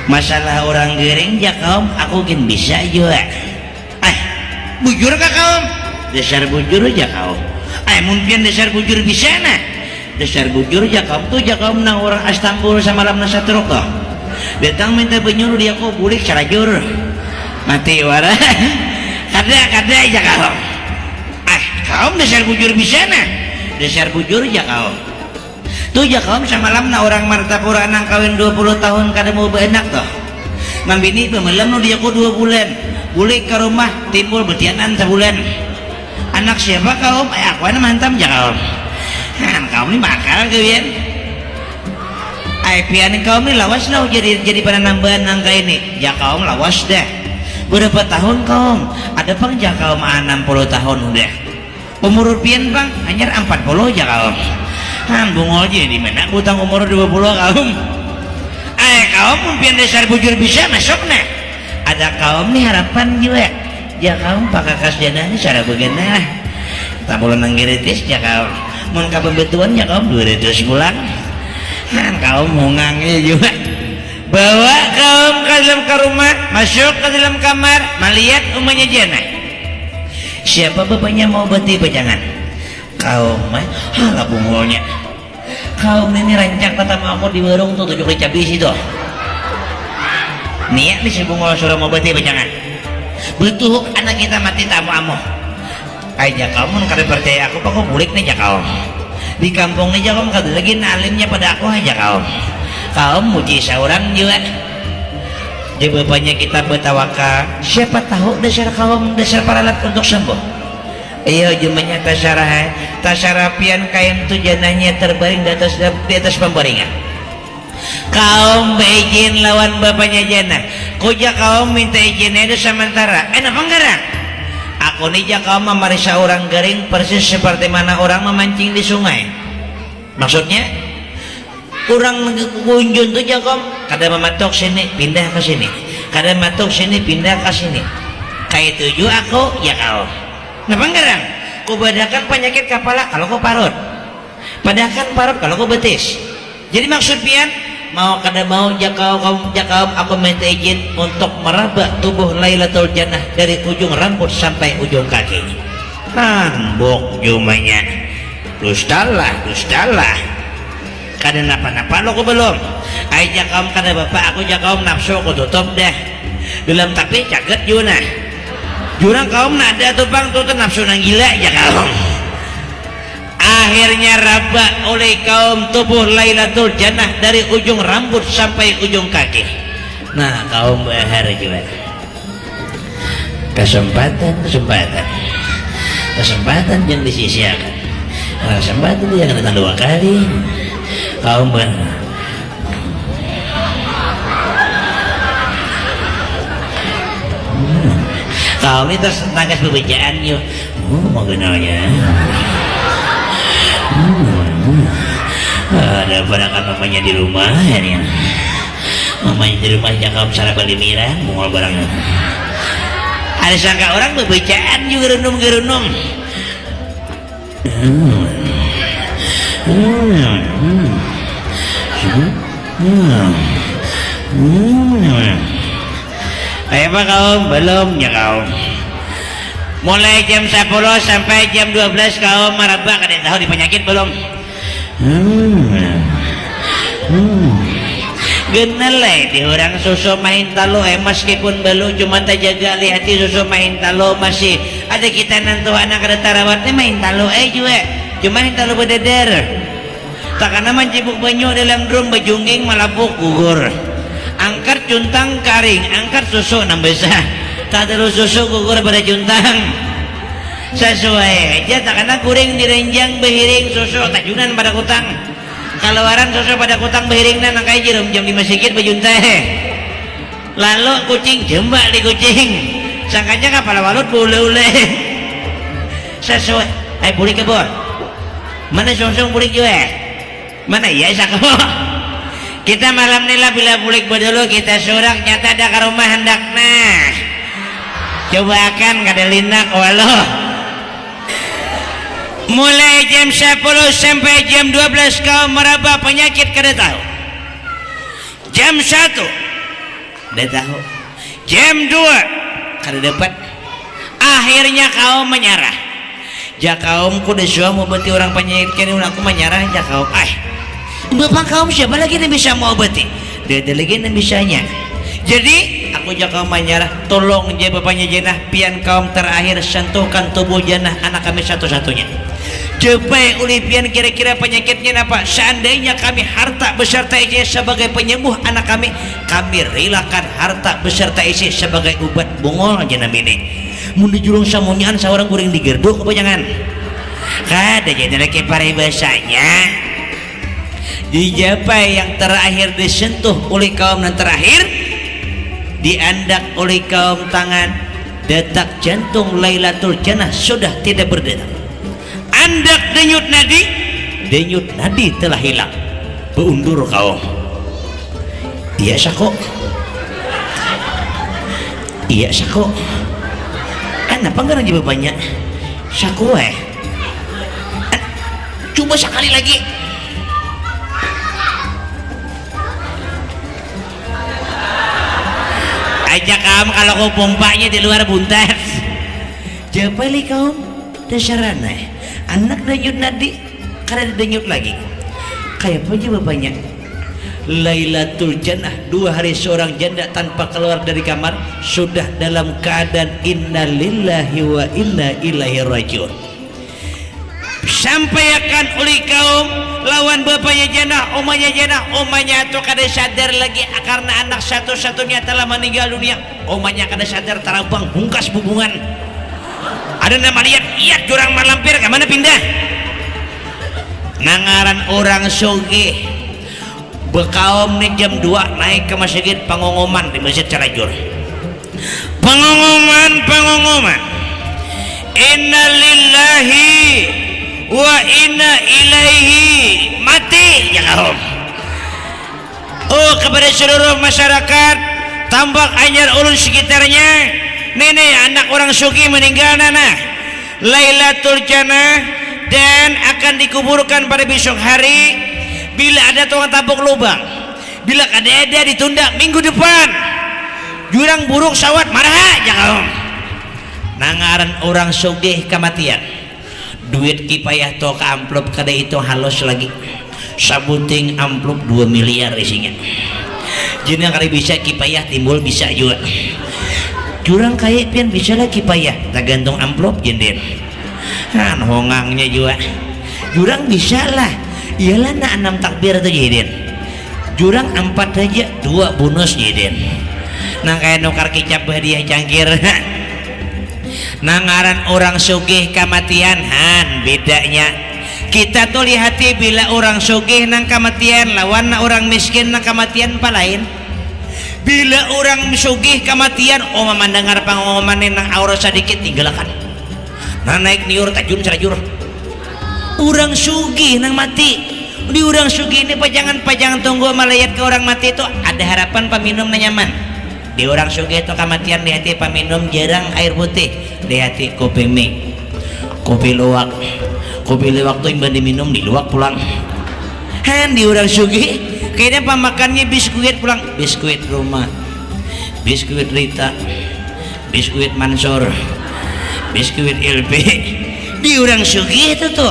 masalah orang gering ya kaum aku kan bisa juga bujur kah kaum dasar bujur aja kaum mungkin dasar bujur bisa nah dasar bujur ya kaum tuh ya kaum nang orang Istanbul sama malam nasatruk toh datang minta penyuruh dia kok bulik sarajur mati wara kada aja kaum kaum dasar bujur bisa nah dasar bujur ya kaum tuh ya kaum semalam na orang martapura nang kawin 20 tahun kada mau beenak toh mambini pemalam no dia ko 2 bulan bulik ke rumah timbul betianan sebulan anak siapa kaum aku ana mantam ja kaum kaum ni bakal kalian pian kaum ni lawas lah jadi pada nambahan angka ini ya kaum lawas dah berapa tahun kaum ada pang ja kaum 60 tahun udah umur pian bang hanya 40 ja kaum bungol aja di mana utang umur 20 kaum kaum mungkin dasar bujur bisa masuk nah ada kaum nih harapan juga ya kaum pakakas jana ini cara bagaimana tak boleh nanggiritis ya kaum mau ke pembetuan ya kaum 200 bulan kaum mungangnya juga bawa kaum ke dalam ke rumah masuk ke dalam kamar melihat umanya jana siapa bapaknya mau beti pejangan kaum halah bungolnya kaum ini rancak pertama aku di warung tuh 7 cabis itu niat nih si bungol suruh mau beti jangan betul anak kita mati tamu amu aja kamu kada percaya aku pak bulik nih ya kaum di kampung nih kaum kada lagi alimnya pada aku aja kaum muji seorang juga di bapaknya kita bertawakal siapa tahu dasar kaum dasar paralat untuk sembuh iya jumanya tasarapian kain tu janahnya terbaring di atas pembaringan kaum beizin lawan bapaknya janah kuja kaum minta izinnya itu sementara apa enggak aku nih kaum memeriksa orang garing persis seperti mana orang memancing di sungai maksudnya orang kunjun tuh kaum kadang mematok sini pindah ke sini kadang matok sini pindah ke sini kayak tujuh aku ya kaum kenapa enggak kau badakan penyakit kepala kalau kau parut badakan parut kalau kau betis jadi maksud pian mau kada mau jakaum aku minta izin untuk meraba tubuh Lailatul Jannah dari ujung rambut sampai ujung kakinya rambut jumanya dustalah kada napa-napa lo kau belum jakaum kada bapak aku jakaum nafsu aku tutup dah dalam tapi caget juna jurang kaum nada tuh bang tuh nafsu nang gila ya kaum akhirnya raba oleh kaum tubuh Lailatul Jannah dari ujung rambut sampai ujung kaki nah kaum behar juga kesempatan yang disisiakan kesempatan yang datang 2 kali kaum behar kaum itu tangkas pembicaan yuk mau kenalnya ada barangkan mamanya di rumah ya nih mamanya di rumah ya kaum sarap bali mirah mungol barangnya ada sangka orang pembicaan juga gerunum apa kaum belum ya kaum mulai jam 10 sampai jam 12 kaum marabak ada yang tahu di penyakit belum genal di orang susu main talo meskipun belum cuma tak jaga hati susu main talo masih ada kita nantu anak ada tarawatnya main talo juga cuma main talo bededer tak karena mencibuk banyu dalam drum bejungging malapuk gugur angkat cuntang karing angkat susu nambesa tak terus susu gugur pada cuntang sesuai aja tak kena kuring direnjang behiring susu tajunan pada kutang kalawaran susu pada kutang behiring dan angkai jerum jam 5 sikit bejuntai lalu kucing jembak di kucing sangkanya kapal walut bule-ule sesuai bulik kebun mana sungsung bulik juga mana iya sakamu kita malam nila bila bulik bedulu kita surak nyata ada ke rumah hendakna coba akan kada linak walau mulai jam 10 sampai jam 12 kau meraba penyakit kada tahu jam 1 udah tahu. Jam 2 kada dapat. Akhirnya kaum menyerah. Ja kaum kuda mau obati orang penyakit kini aku menyerah ja kaum. Bapak kaum siapa lagi yang bisa mau obati? Dia ada lagi yang bisanya. Jadi aku ja kaum menyerah. Tolong je bapaknya jenah pian kaum terakhir sentuhkan tubuh jenah anak kami satu-satunya. Cepai ulipian kira-kira penyakitnya apa? Seandainya kami harta beserta isi sebagai penyembuh anak kami relakan harta beserta isi sebagai obat bungol jenam ini. Mun dijulung samunyaan seorang guring digerduk apa jangan? Kada jadi lagi paribasanya. Dijapai yang terakhir disentuh oleh kaum yang terakhir, diandak oleh kaum tangan, detak jantung Lailatul Jannah sudah tidak berdetak. Andak denyut nadi telah hilang. Beundur kaum. Iya sako. Kenapa enggak nanya banyak? Sako coba sekali lagi. Ajak kamu kalau kau pompanya di luar buntas. Japali kaum dasarana. Anak denyut nadi karena denyut lagi. Kayak apa aja bapaknya? Lailatul Jannah 2 hari seorang janda tanpa keluar dari kamar sudah dalam keadaan innalillahi wa inna ilaihi rajiun. Sampaikan oleh kaum lawan bapaknya jannah, omanya itu kada sadar lagi karena anak satu-satunya telah meninggal dunia. Omanya kada sadar terabang bungkas bubungan. Ada nama lihat jurang malampir kemana pindah? Nangaran orang sogeh bekaum nih jam 2 naik ke masjid pengumuman di Masjid Carajur. Pengumuman inna lillahi wa inna ilaihi mati ya kaum. Kepada seluruh masyarakat Tambak Anyar ulun sekitarnya, nenek anak orang suki meninggal nana Lailatul Jannah dan akan dikuburkan pada besok hari. Bila ada tukang tabuk lubang, bila ada ditunda minggu depan. Jurang buruk sawat marah ya kaum. Nangaran orang sugih kematian. Duit kipayah to ke amplop kada itu halus lagi. Sabuting amplop 2 miliar isinya. Jadi kali bisa kipayah timbul bisa juga. Jurang kaya pian bisa lah kipayah tergantung amplop jenden. Hongangnya juga. Jurang bisa lah. Iyalah na 6 takbir tuh jeden. Jurang 4 aja 2 bonus jeden. Nang kaya nukar kicap hadiah cangkir. Nangaran orang sugih kematian bedanya kita tuh lihati bila orang sugih nang kematian lawan na orang miskin nang kematian palain. Bila orang sugih kematian mendengar pengumuman nang aura sedikit tinggalakan. Nah naik niur tajun serajur. Orang sugih nang mati di orang sugih ini pajangan tunggu malayat ke orang mati itu ada harapan paminum na nyaman. Di orang sugih itu kematian di hati paminum jarang air putih, di hati kopi mie, kopi luwak tuh yang diminum di luwak pulang. Di orang sugih kayaknya pemakannya biskuit pulang, biskuit rumah, biskuit Rita, biskuit Mansur, biskuit LP. Di orang sugih itu tuh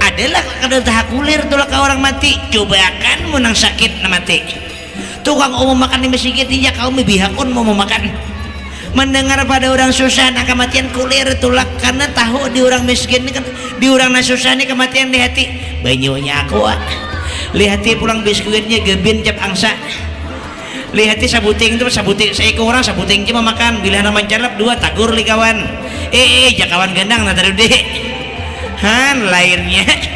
adalah kada tahakulir tuh ke orang mati. Coba akan menang sakit na mati. Tukang umum makan di masjid dia kau mebihakun mau makan. Mendengar pada orang susah nak kematian kulir tulak karena tahu di orang miskin kan di orang nasusah ini kematian di hati. Banyunya aku lihati pulang biskuitnya gebin cap angsa. Lihati sabuting itu sabuting seekor orang sabuting cuma makan bila nama calap 2 tagur li kawan. Jakawan gendang na tadi deh. Lainnya